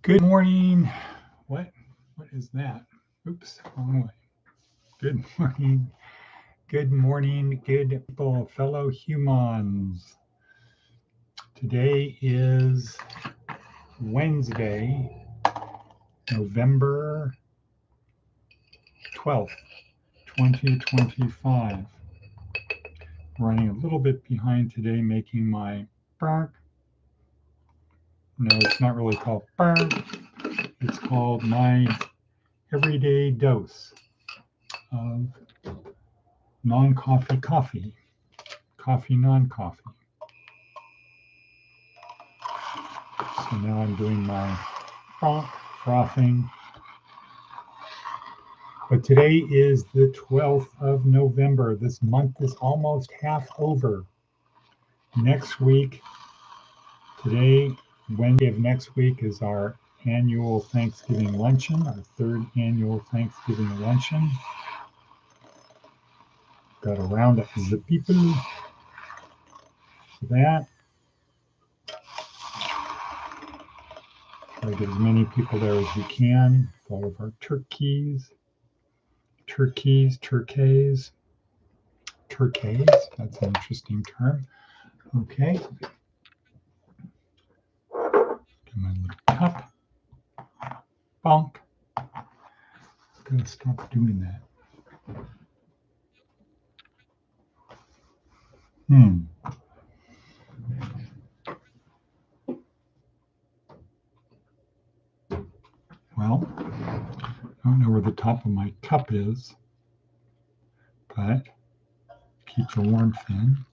Good morning. What is that? Oops, wrong way. Good morning. Good morning, good people, fellow humans. Today is Wednesday, November 12th, 2025. Running a little bit behind today, making my bark. No, it's not really called bark. It's called my everyday dose of non-coffee coffee, non-coffee. So now I'm doing my frothing. But today is the 12th of November. This month is almost half over. Next week, today, Wednesday of next week, is our annual Thanksgiving luncheon, our third annual Thanksgiving luncheon. Got to round up the people for that. Try to get as many people there as we can. All of our turkeys, that's an interesting term. Okay. Get my little cup. Bonk. I'm going to stop doing that. Well, I don't know where the top of my cup is, but keep the warmth in.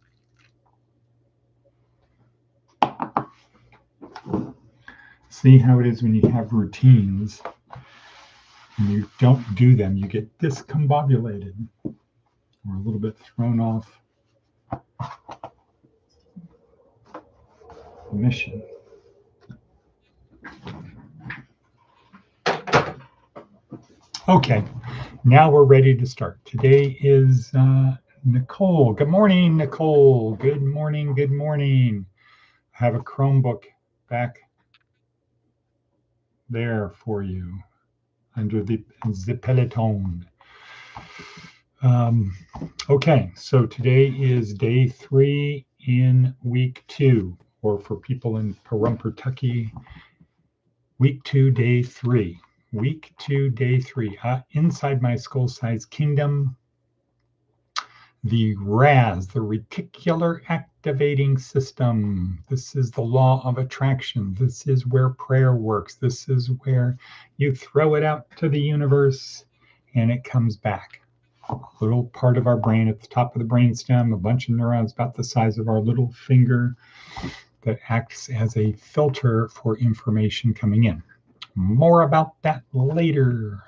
See how it is when you have routines and you don't do them, you get discombobulated or a little bit thrown off the mission. Okay, now we're ready to start. Today is Nicole. Good morning, Nicole. Good morning. I have a Chromebook back there for you under the peloton. Okay, so today is day 3 in week 2, or for people in Pahrump, week 2, day 3. Week 2, day 3. Inside my skull-sized kingdom, the RAS, the reticular activating system. This is the law of attraction. This is where prayer works. This is where you throw it out to the universe and it comes back. A little part of our brain at the top of the brainstem, a bunch of neurons about the size of our little finger that acts as a filter for information coming in. More about that later.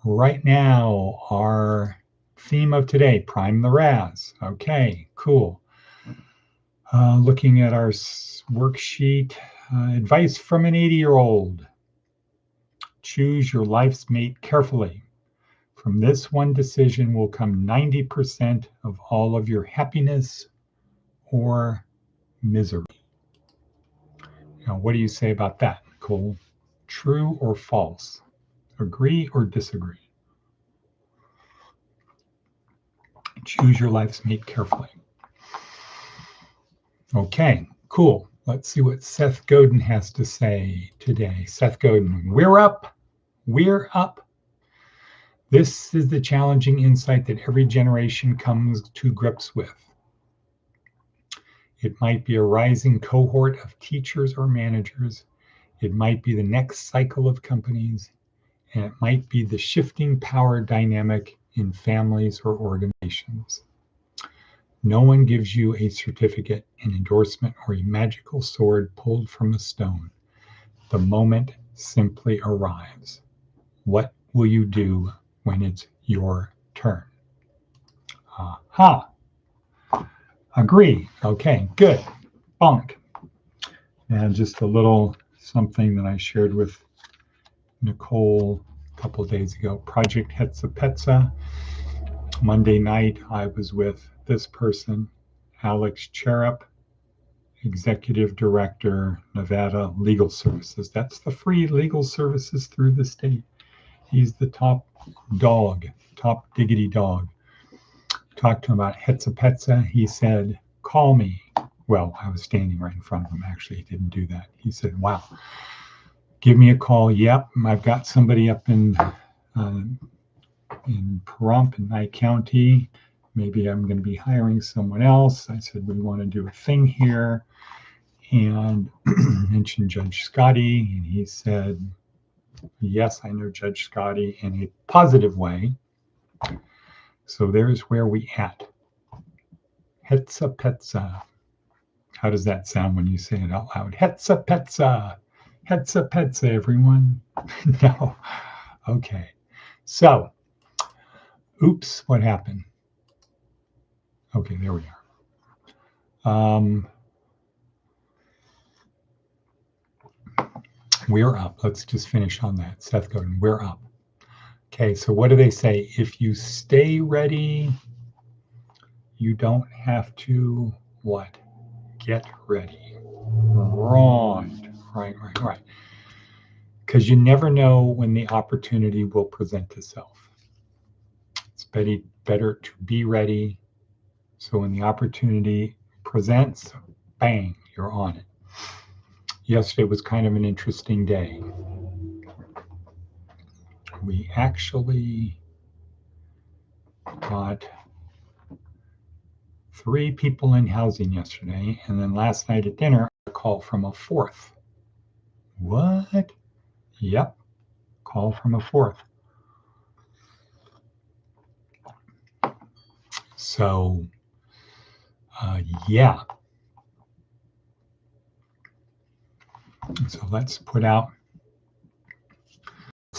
Right now, our theme of today, Prime the RAS. Okay, cool. Looking at our worksheet, advice from an 80-year-old. Choose your life's mate carefully. From this one decision will come 90% of all of your happiness or misery. Now, what do you say about that, Nicole? True or false? Agree or disagree? Choose your life's mate carefully. Okay, cool. Let's see what Seth Godin has to say today. Seth Godin, we're up. We're up. This is the challenging insight that every generation comes to grips with. It might be a rising cohort of teachers or managers. It might be the next cycle of companies. And it might be the shifting power dynamic in families or organizations. No one gives you a certificate, an endorsement, or a magical sword pulled from a stone. The moment simply arrives. What will you do when it's your turn? Aha. Agree. Okay, good. Bonk. And just a little something that I shared with Nicole a couple of days ago. Project Hetzapetza. Monday night, I was with this person, Alex Cherup, Executive Director, Nevada Legal Services. That's the free legal services through the state. He's the top dog, top diggity dog. Talked to him about Hetzapetza. He said, call me. Well, I was standing right in front of him. Actually, he didn't do that. He said, wow, give me a call. Yep, I've got somebody up in Pahrump in Nye County. Maybe I'm going to be hiring someone else. I said, we want to do a thing here. And mentioned Judge Scotty. And he said, yes, I know Judge Scotty in a positive way. So there's where we at. Hetzapetza. How does that sound when you say it out loud? Hetzapetza. Hetzapetza, everyone. No. Okay. So, oops, what happened? Okay, there we are. We're up. Let's just finish on that. Seth Godin, we're up. Okay, so what do they say? If you stay ready, you don't have to what? Get ready. Right. Because you never know when the opportunity will present itself. It's better to be ready. So when the opportunity presents, bang, you're on it. Yesterday was kind of an interesting day. We actually got 3 people in housing yesterday, and then last night at dinner, a call from a 4th. What? Yep, call from a 4th. So, yeah. So let's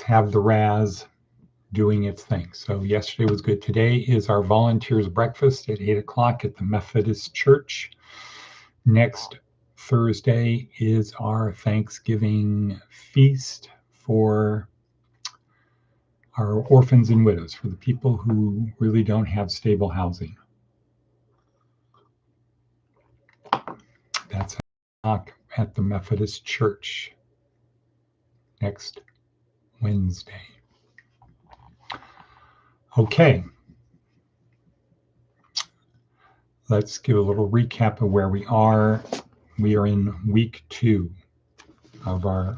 have the RAS doing its thing. So yesterday was good. Today is our volunteers breakfast at 8 o'clock at the Methodist Church. Next Thursday is our Thanksgiving feast for our orphans and widows, for the people who really don't have stable housing. That's at the Methodist Church next Wednesday. Okay. Let's give a little recap of where we are. We are in week 2 of our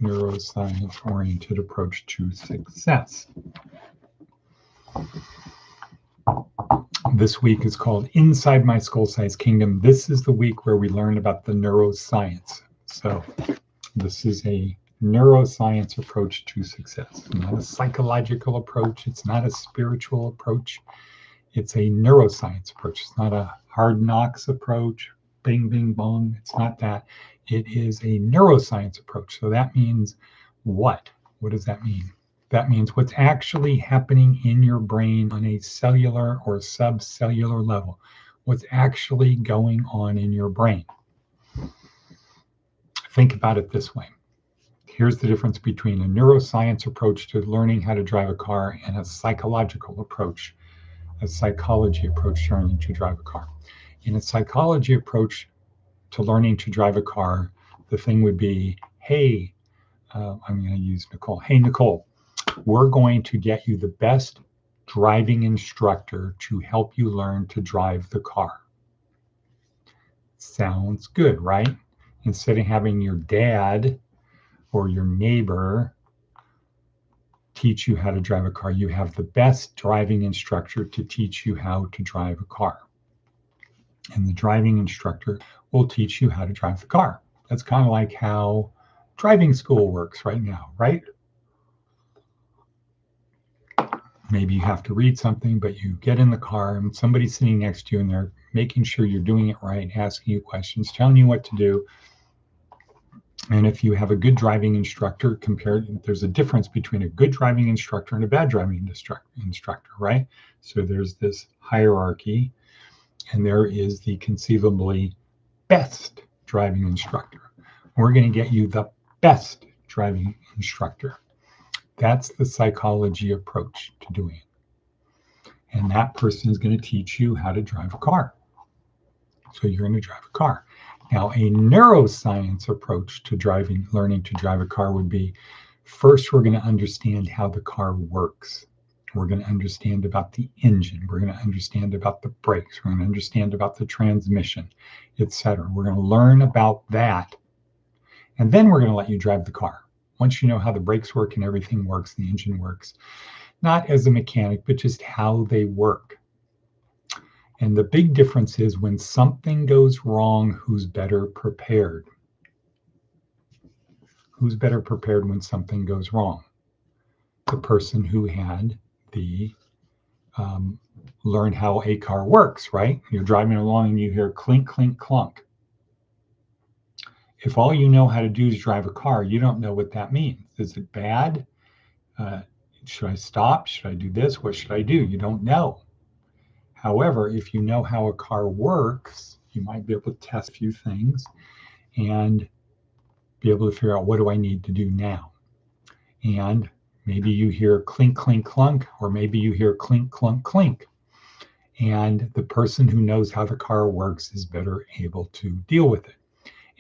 neuroscience-oriented approach to success. This week is called Inside My Skull-Sized Kingdom. This is the week where we learn about the neuroscience. So this is a neuroscience approach to success. It's not a psychological approach. It's not a spiritual approach. It's a neuroscience approach. It's not a hard knocks approach, bing, bing, bong. It's not that. It is a neuroscience approach. So that means what? What does that mean? That means what's actually happening in your brain on a cellular or subcellular level. What's actually going on in your brain. Think about it this way. Here's the difference between a neuroscience approach to learning how to drive a car and a psychological approach, a psychology approach to learning to drive a car. In a psychology approach to learning to drive a car, the thing would be, hey, I'm going to use Nicole. Hey, Nicole, we're going to get you the best driving instructor to help you learn to drive the car. Sounds good, right? Instead of having your dad or your neighbor teach you how to drive a car, you have the best driving instructor to teach you how to drive a car. And the driving instructor will teach you how to drive the car. That's kind of like how driving school works right now, right? Maybe you have to read something, but you get in the car and somebody's sitting next to you and they're making sure you're doing it right, asking you questions, telling you what to do. And if you have a good driving instructor, there's a difference between a good driving instructor and a bad driving instructor, right? So there's this hierarchy, and there is the conceivably best driving instructor. We're going to get you the best driving instructor. That's the psychology approach to doing it. And that person is going to teach you how to drive a car. So you're going to drive a car. Now, a neuroscience approach to learning to drive a car would be, first, we're going to understand how the car works. We're going to understand about the engine. We're going to understand about the brakes. We're going to understand about the transmission, etc. We're going to learn about that. And then we're going to let you drive the car. Once you know how the brakes work and everything works, the engine works, not as a mechanic, but just how they work. And the big difference is when something goes wrong, who's better prepared? Who's better prepared when something goes wrong? The person who had the learn how a car works, right? You're driving along and you hear clink, clink, clunk. If all you know how to do is drive a car, you don't know what that means. Is it bad? Should I stop? Should I do this? What should I do? You don't know. However, if you know how a car works, you might be able to test a few things and be able to figure out, what do I need to do now? And maybe you hear clink, clink, clunk, or maybe you hear clink, clunk, clink. And the person who knows how the car works is better able to deal with it.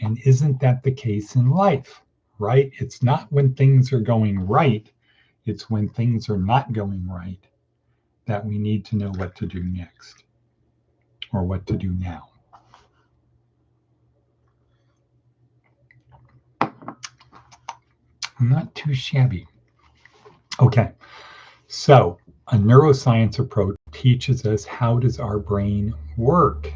And isn't that the case in life, right? It's not when things are going right, it's when things are not going right that we need to know what to do next or what to do now. Not too shabby. Okay, so a neuroscience approach teaches us, how does our brain work?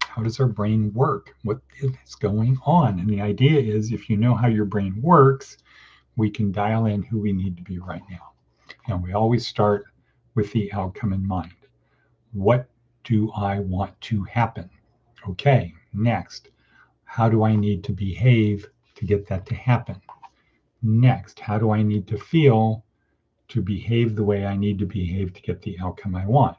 How does our brain work? What is going on? And the idea is, if you know how your brain works, we can dial in who we need to be right now. And we always start with the outcome in mind. What do I want to happen? Okay, next, how do I need to behave to get that to happen? Next, how do I need to feel to behave the way I need to behave to get the outcome I want?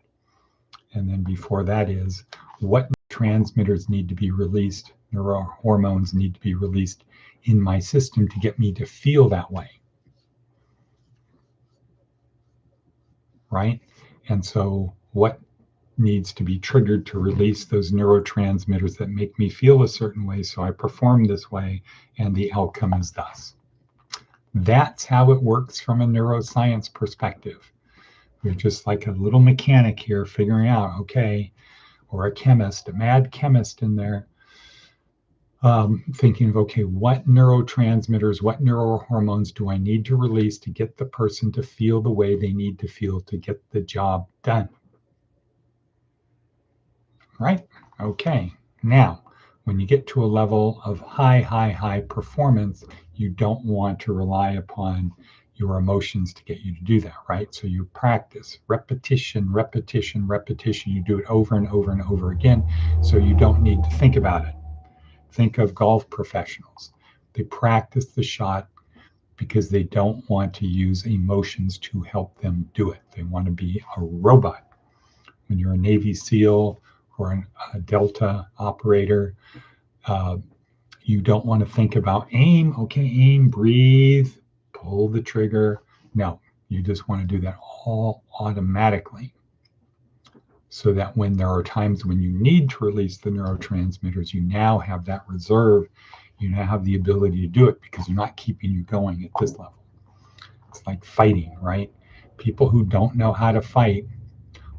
And then before that is, what transmitters need to be released, neurohormones need to be released in my system to get me to feel that way, right? And so what needs to be triggered to release those neurotransmitters that make me feel a certain way, so I perform this way, and the outcome is thus. That's how it works from a neuroscience perspective. We're just like a little mechanic here figuring out, okay, or a chemist, a mad chemist in there, thinking of, okay, what neurotransmitters, what neurohormones do I need to release to get the person to feel the way they need to feel to get the job done? Right? Okay. Now, when you get to a level of high performance, you don't want to rely upon your emotions to get you to do that, right? So you practice repetition. You do it over and over and over again, so you don't need to think about it. Think of golf professionals. They practice the shot because they don't want to use emotions to help them do it. They want to be a robot. When you're a Navy SEAL or a Delta operator, you don't want to think about aim. Okay, aim, breathe, pull the trigger. No, you just want to do that all automatically, so that when there are times when you need to release the neurotransmitters, you now have that reserve. You now have the ability to do it because you're not keeping you going at this level. It's like fighting, right? People who don't know how to fight,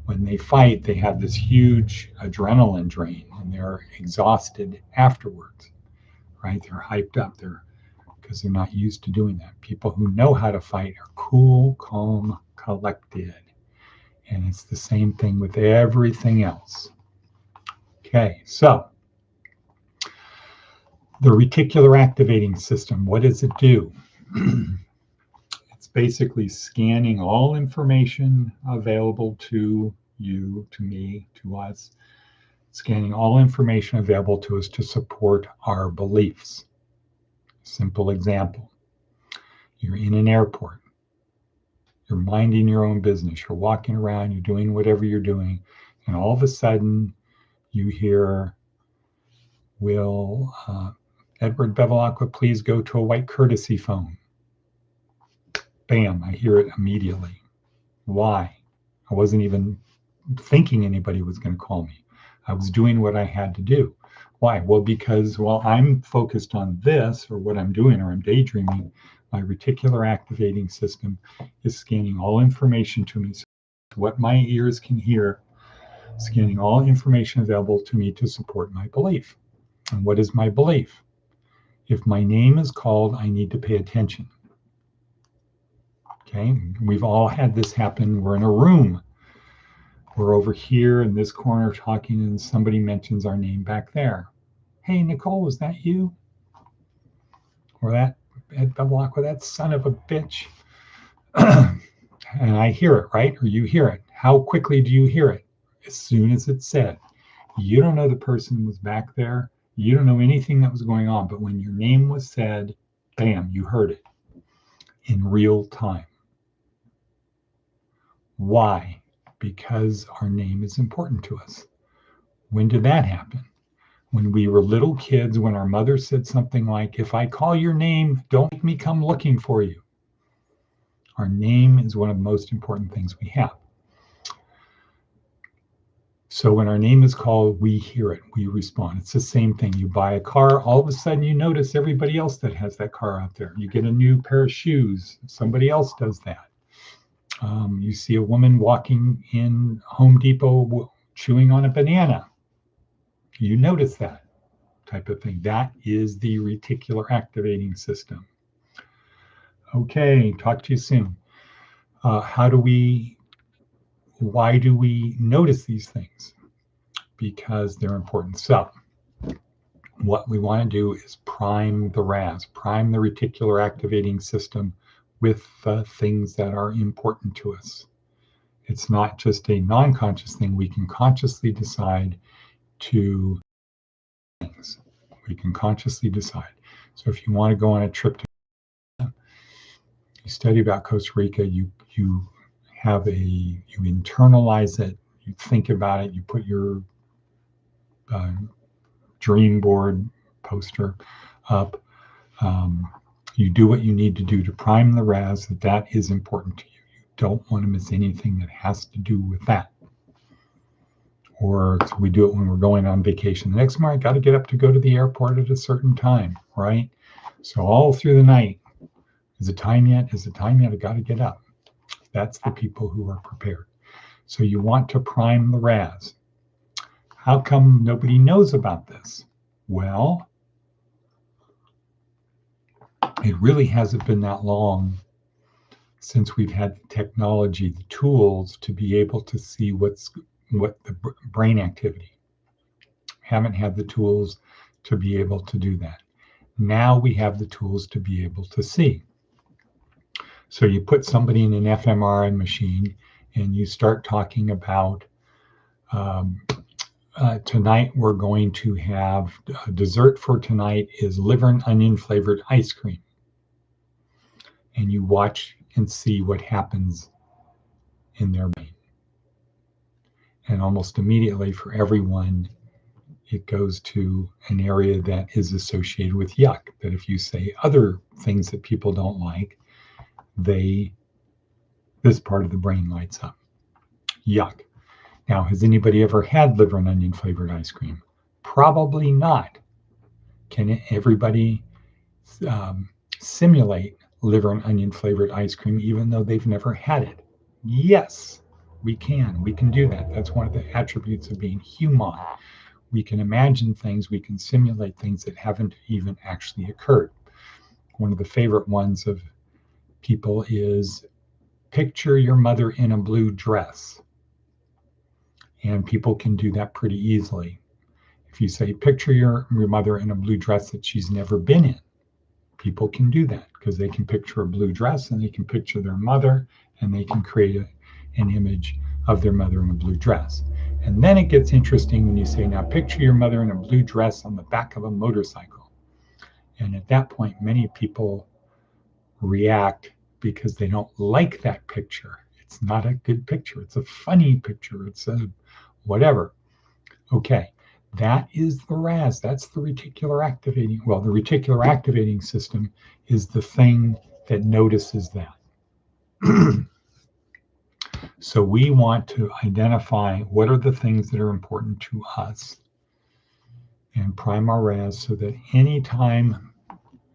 when they fight, they have this huge adrenaline drain and they're exhausted afterwards, right? They're hyped up because they're not used to doing that. People who know how to fight are cool, calm, collected. And it's the same thing with everything else. Okay, so the reticular activating system, what does it do? It's basically scanning all information available to you, to me, to us, scanning all information available to us to support our beliefs. Simple example. You're in an airport. You're minding your own business. You're walking around, you're doing whatever you're doing, and all of a sudden you hear, will Edward Bevilacqua please go to a white courtesy phone? Bam, I hear it immediately. Why? I wasn't even thinking anybody was going to call me. I was doing what I had to do. Why? Well, because while I'm focused on this or what I'm doing or I'm daydreaming, my reticular activating system is scanning all information to me. So what my ears can hear, scanning all information available to me to support my belief. And what is my belief? If my name is called, I need to pay attention. Okay, we've all had this happen. We're in a room. We're over here in this corner talking, and somebody mentions our name back there. Hey, Nicole, was that you? Or that Ed Bevelak, or that son of a bitch? And I hear it, right? Or you hear it. How quickly do you hear it? As soon as it's said. You don't know the person was back there. You don't know anything that was going on. But when your name was said, bam, you heard it in real time. Why? Because our name is important to us. When did that happen? When we were little kids, when our mother said something like, if I call your name, don't make me come looking for you. Our name is one of the most important things we have. So when our name is called, we hear it, we respond. It's the same thing. You buy a car, all of a sudden you notice everybody else that has that car out there. You get a new pair of shoes, somebody else does that. You see a woman walking in Home Depot chewing on a banana. You notice that type of thing. That is the reticular activating system. Okay, talk to you soon. Why do we notice these things? Because they're important. So what we want to do is prime the RAS, prime the reticular activating system with things that are important to us. It's not just a non-conscious thing. We can consciously decide to things. We can consciously decide. So if you want to go on a trip to, you study about Costa Rica, you internalize it, you think about it, you put your dream board poster up. You do what you need to do to prime the RAS that is important to you. You don't want to miss anything that has to do with that. Or we do it when we're going on vacation. The next morning, I got to get up to go to the airport at a certain time, right? So all through the night, is it time yet? Is it time yet? I got to get up. That's the people who are prepared. So you want to prime the RAS. How come nobody knows about this? Well, it really hasn't been that long since we've had the technology, the tools to be able to see what the brain activity. Haven't had the tools to be able to do that. Now we have the tools to be able to see. So you put somebody in an fMRI machine and you start talking about tonight we're going to have dessert for tonight is liver and onion flavored ice cream. And you watch and see what happens in their brain. And almost immediately for everyone, it goes to an area that is associated with yuck. That if you say other things that people don't like, this part of the brain lights up. Yuck. Now, has anybody ever had liver and onion flavored ice cream? Probably not. Can everybody simulate liver and onion flavored ice cream even though they've never had it? Yes, we can. We can do that. That's one of the attributes of being human. We can imagine things, we can simulate things that haven't even actually occurred. One of the favorite ones of people is picture your mother in a blue dress. And people can do that pretty easily. If you say, picture your mother in a blue dress that she's never been in, people can do that because they can picture a blue dress and they can picture their mother and they can create an image of their mother in a blue dress. And then it gets interesting when you say, now picture your mother in a blue dress on the back of a motorcycle. And at that point, many people react because they don't like that picture. It's not a good picture. It's a funny picture. It's a whatever. Okay, that is the RAS. That's the reticular activating. Well, the reticular activating system is the thing that notices that. So we want to identify what are the things that are important to us and prime our RAS so that anytime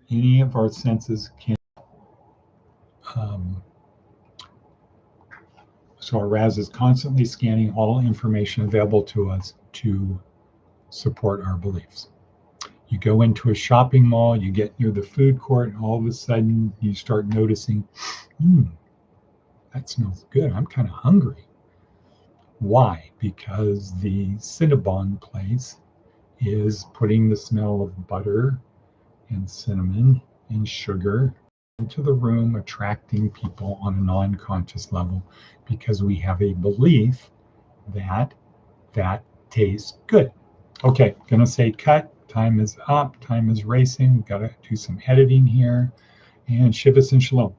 any of our senses can, um, so our RAS is constantly scanning all information available to us to support our beliefs. You go into a shopping mall, you get near the food court, and all of a sudden you start noticing, that smells good. I'm kind of hungry. Why? Because the Cinnabon place is putting the smell of butter and cinnamon and sugar into the room, attracting people on a non-conscious level because we have a belief that that tastes good. Okay, gonna say cut. Time is up. Time is racing. We've got to do some editing here. And Shivas and Shalom.